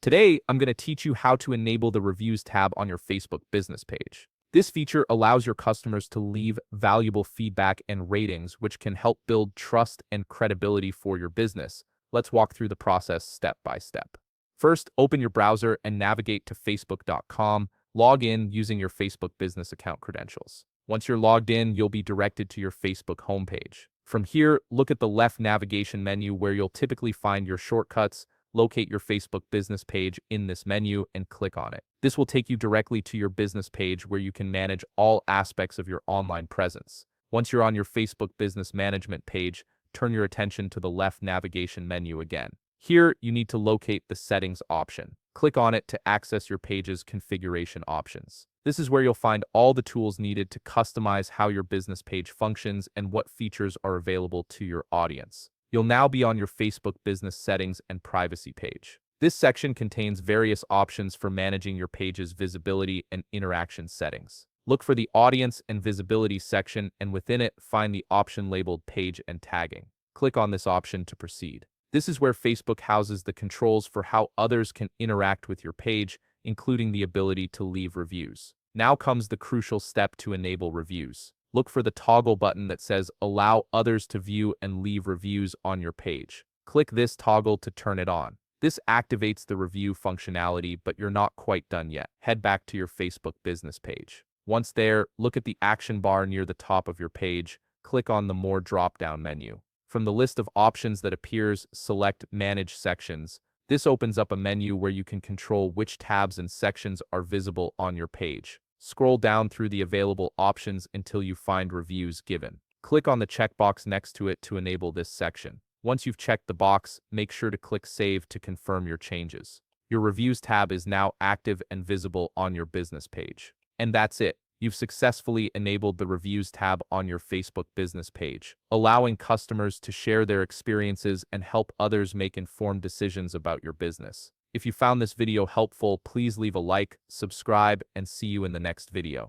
Today, I'm going to teach you how to enable the Reviews tab on your Facebook business page. This feature allows your customers to leave valuable feedback and ratings, which can help build trust and credibility for your business. Let's walk through the process step by step. First, open your browser and navigate to facebook.com. Log in using your Facebook business account credentials. Once you're logged in, you'll be directed to your Facebook homepage. From here, look at the left navigation menu where you'll typically find your shortcuts. Locate your Facebook business page in this menu and click on it. This will take you directly to your business page where you can manage all aspects of your online presence. Once you're on your Facebook business management page, turn your attention to the left navigation menu again. Here, you need to locate the settings option. Click on it to access your page's configuration options. This is where you'll find all the tools needed to customize how your business page functions and what features are available to your audience. You'll now be on your Facebook business settings and privacy page. This section contains various options for managing your page's visibility and interaction settings. Look for the audience and visibility section, and within it, find the option labeled page and tagging. Click on this option to proceed. This is where Facebook houses the controls for how others can interact with your page, including the ability to leave reviews. Now comes the crucial step to enable reviews. Look for the toggle button that says Allow others to view and leave reviews on your page. Click this toggle to turn it on. This activates the review functionality, but you're not quite done yet. Head back to your Facebook business page. Once there, look at the action bar near the top of your page. Click on the More drop-down menu. From the list of options that appears, select Manage Sections. This opens up a menu where you can control which tabs and sections are visible on your page. Scroll down through the available options until you find Reviews Given. Click on the checkbox next to it to enable this section. Once you've checked the box, make sure to click Save to confirm your changes. Your Reviews tab is now active and visible on your business page. And that's it. You've successfully enabled the Reviews tab on your Facebook business page, allowing customers to share their experiences and help others make informed decisions about your business. If you found this video helpful, please leave a like, subscribe, and see you in the next video.